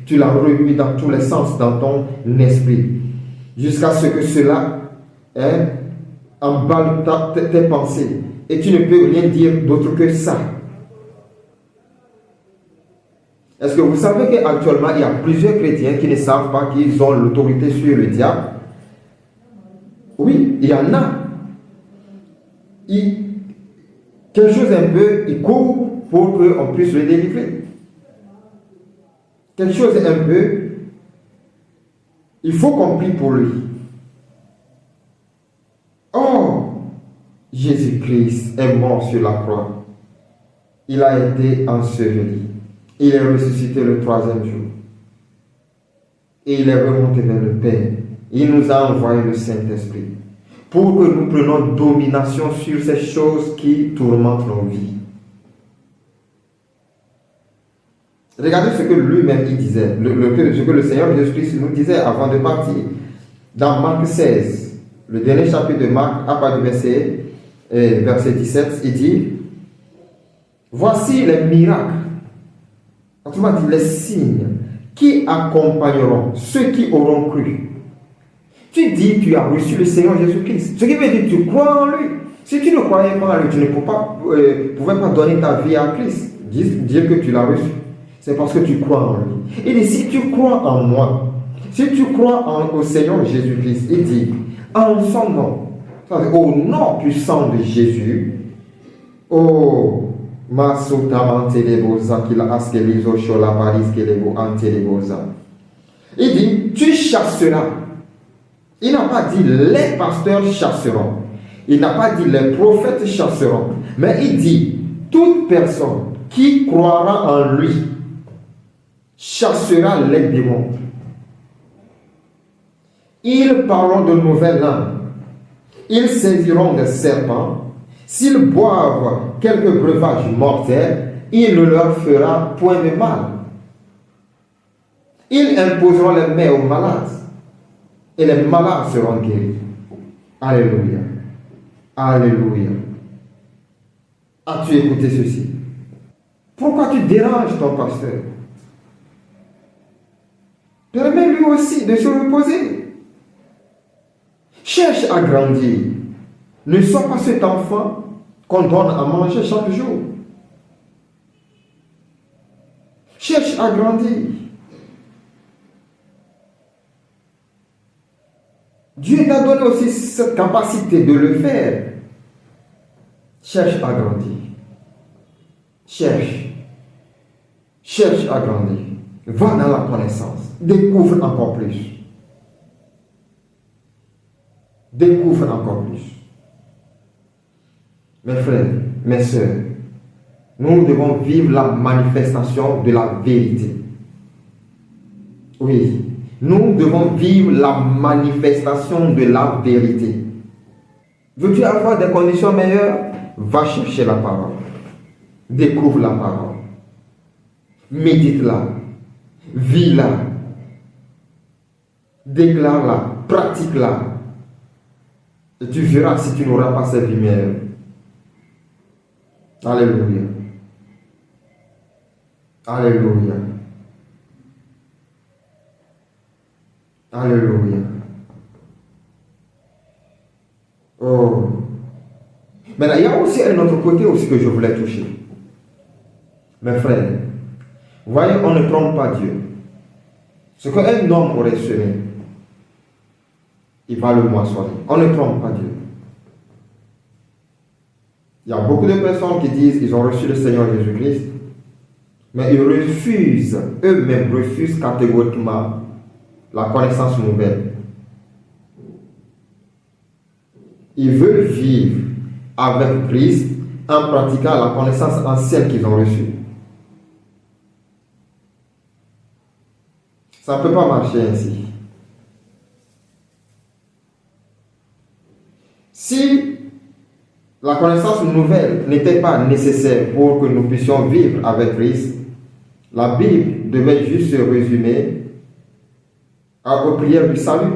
tu la remues dans tous les sens dans ton esprit, jusqu'à ce que cela emballe tes pensées. Et tu ne peux rien dire d'autre que ça. Est-ce que vous savez qu'actuellement, il y a plusieurs chrétiens qui ne savent pas qu'ils ont l'autorité sur le diable? Oui, il y en a. Quelque chose un peu, il court pour qu'on puisse le délivrer. Quelque chose un peu, il faut qu'on prie pour lui. Oh, Jésus-Christ est mort sur la croix. Il a été enseveli. Il est ressuscité le 3e jour. Et il est remonté vers le Père. Il nous a envoyé le Saint-Esprit pour que nous prenions domination sur ces choses qui tourmentent nos vies. Regardez ce que lui-même il disait, ce que le Seigneur Jésus-Christ nous disait avant de partir. Dans Marc 16, le dernier chapitre de Marc, à partir du verset 17, il dit: voici les miracles, autrement dit les signes, qui accompagneront ceux qui auront cru. Tu dis, tu as reçu le Seigneur Jésus-Christ. Ce qui veut dire que tu crois en lui. Si tu ne croyais pas en lui, tu ne pouvais pas donner ta vie à Christ. Dire que tu l'as reçu. C'est parce que tu crois en lui. Il dit, si tu crois en moi, si tu crois au Seigneur Jésus-Christ, il dit, en son nom, au nom puissant de Jésus, oh, il dit, tu chasseras. Il n'a pas dit les pasteurs chasseront. Il n'a pas dit les prophètes chasseront. Mais il dit, toute personne qui croira en lui chassera les démons. Ils parleront de nouvelles langues. Ils saisiront des serpents. S'ils boivent quelques breuvages mortels, il ne leur fera point de mal. Ils imposeront les mains aux malades et les malades seront guéris. Alléluia. Alléluia. As-tu écouté ceci? Pourquoi tu déranges ton pasteur? Permets-lui aussi de se reposer. Cherche à grandir. Ne sois pas cet enfant qu'on donne à manger chaque jour. Cherche à grandir. Dieu t'a donné aussi cette capacité de le faire. Cherche à grandir. Cherche. Cherche à grandir. Va dans la connaissance. Découvre encore plus. Découvre encore plus. Mes frères, mes sœurs, nous devons vivre la manifestation de la vérité. Oui, nous devons vivre la manifestation de la vérité. Veux-tu avoir des conditions meilleures? Va chercher la parole. Découvre la parole. Médite-la. Vis-la. Déclare-la. Pratique-la. Et tu verras si tu n'auras pas cette vie meilleure. Alléluia. Alléluia. Alléluia. Oh. Maintenant, il y a aussi un autre côté aussi que je voulais toucher. Mes frères, voyez, on ne trompe pas Dieu. Ce qu'un homme aurait semé, il va le moissonner. On ne trompe pas Dieu. Il y a beaucoup de personnes qui disent qu'ils ont reçu le Seigneur Jésus-Christ, mais ils refusent, eux-mêmes refusent catégoriquement la connaissance nouvelle. Ils veulent vivre avec Christ en pratiquant la connaissance ancienne qu'ils ont reçue. Ça ne peut pas marcher ainsi. Si la connaissance nouvelle n'était pas nécessaire pour que nous puissions vivre avec Christ, la Bible devait juste se résumer aux prières du salut.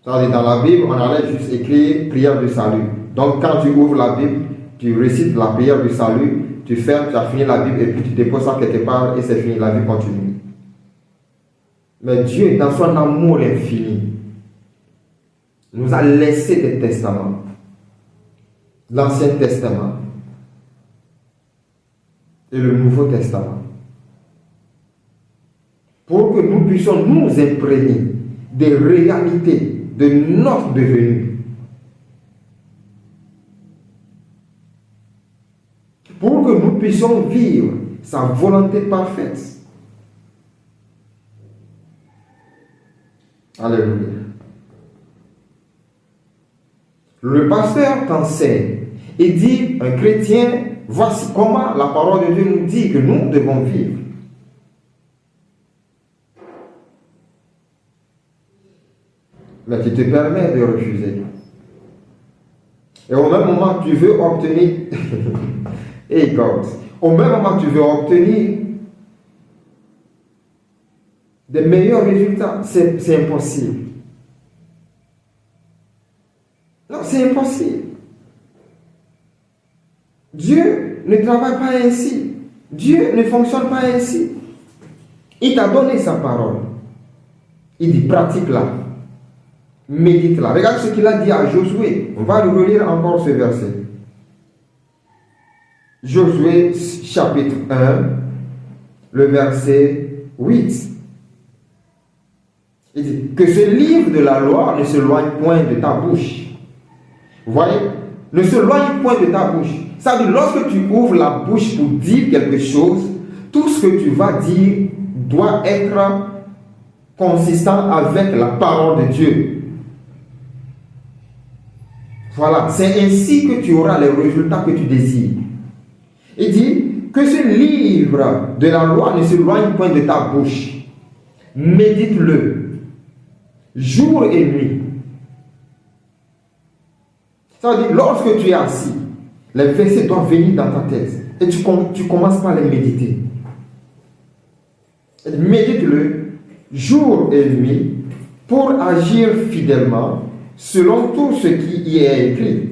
C'est-à-dire, dans la Bible, on allait juste écrire prière du salut. Donc, quand tu ouvres la Bible, tu récites la prière du salut, tu fermes, tu as fini la Bible et puis tu déposes ça quelque part et c'est fini, la vie continue. Mais Dieu, dans son amour infini, nous a laissé des testaments. L'Ancien Testament et le Nouveau Testament. Pour que nous puissions nous imprégner des réalités de notre devenir. Pour que nous puissions vivre sa volonté parfaite. Alléluia. Le pasteur t'enseigne et dit, un chrétien, voici comment la parole de Dieu nous dit que nous devons vivre. Mais tu te permets de refuser. Et au même moment, tu veux obtenir... Hey God, au même moment, tu veux obtenir des meilleurs résultats. C'est impossible. Non, c'est impossible. Dieu ne travaille pas ainsi. Dieu ne fonctionne pas ainsi. Il t'a donné sa parole. Il dit, pratique-la. Médite-la. Regarde ce qu'il a dit à Josué. On va relire encore ce verset. Josué chapitre 1, le verset 8. Il dit que ce livre de la loi ne s'éloigne point de ta bouche. Vous voyez? Ne s'éloigne point de ta bouche. Ça veut dire, lorsque tu ouvres la bouche pour dire quelque chose, tout ce que tu vas dire doit être consistant avec la parole de Dieu. Voilà, c'est ainsi que tu auras les résultats que tu désires. Il dit que ce livre de la loi ne s'éloigne point de ta bouche. Médite-le, jour et nuit. Ça veut dire, lorsque tu es assis, les versets doivent venir dans ta tête. Et tu commences par les méditer. Médite-le, jour et nuit, pour agir fidèlement, selon tout ce qui y est écrit.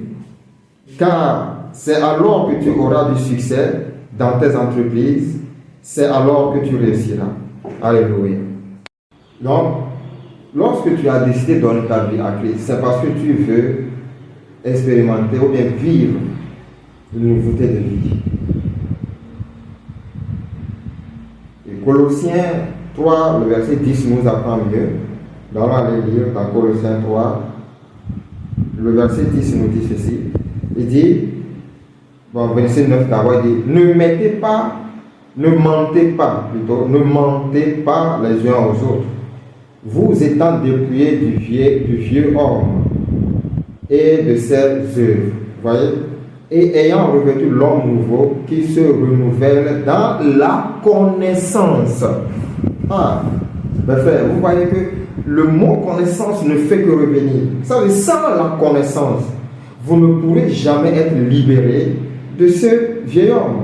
Car c'est alors que tu auras du succès dans tes entreprises. C'est alors que tu réussiras. Alléluia. Donc, lorsque tu as décidé de donner ta vie à Christ, c'est parce que tu veux expérimenter ou bien vivre une nouveauté de vie. Et Colossiens 3, le verset 10 nous apprend mieux. On va aller lire dans Colossiens 3. Le verset 10 nous dit ceci. Il dit, bon, verset 9 d'abord, il dit, ne mentez pas les uns aux autres, vous étant dépouillés du vieux homme et de ses œuvres, voyez, et ayant revêtu l'homme nouveau qui se renouvelle dans la connaissance. Ah, mes frères, vous voyez que le mot connaissance ne fait que revenir. Ça veut dire, sans la connaissance, vous ne pourrez jamais être libéré de ce vieil homme.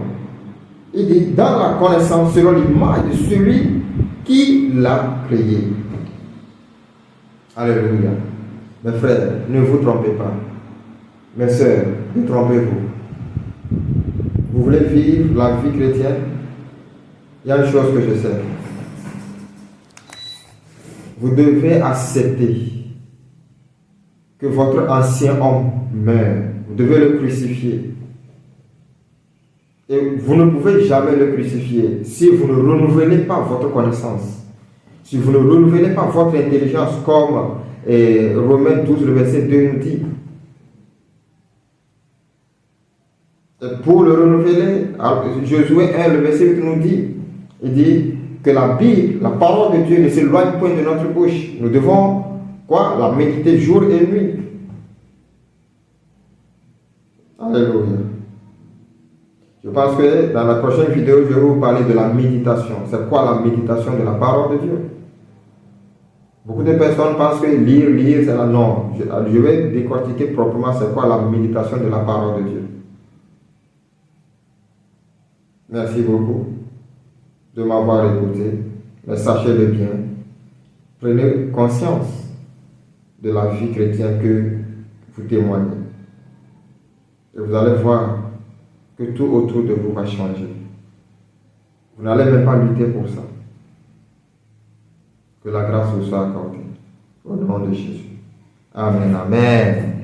Il dit, dans la connaissance selon l'image de celui qui l'a créé. Alléluia. Mes frères, ne vous trompez pas. Mes sœurs, ne trompez-vous. Vous voulez vivre la vie chrétienne? Il y a une chose que je sais. Vous devez accepter que votre ancien homme meurt. Vous devez le crucifier. Et vous ne pouvez jamais le crucifier si vous ne renouvelez pas votre connaissance. Si vous ne renouvelez pas votre intelligence comme Romains 12, le verset 2 nous dit. Et pour le renouveler, Josué 1, le verset 8 nous dit, il dit que la Bible, la parole de Dieu ne s'éloigne point de notre bouche. Nous devons quoi? La méditer jour et nuit. Alléluia. Je pense que dans la prochaine vidéo, je vais vous parler de la méditation. C'est quoi la méditation de la parole de Dieu? Beaucoup de personnes pensent que lire, c'est la norme. Je vais décortiquer proprement c'est quoi la méditation de la parole de Dieu. Merci beaucoup de m'avoir écouté. Mais sachez-le bien, prenez conscience de la vie chrétienne que vous témoignez. Et vous allez voir que tout autour de vous va changer. Vous n'allez même pas lutter pour ça. Que la grâce vous soit accordée. Au nom de Jésus. Amen, amen.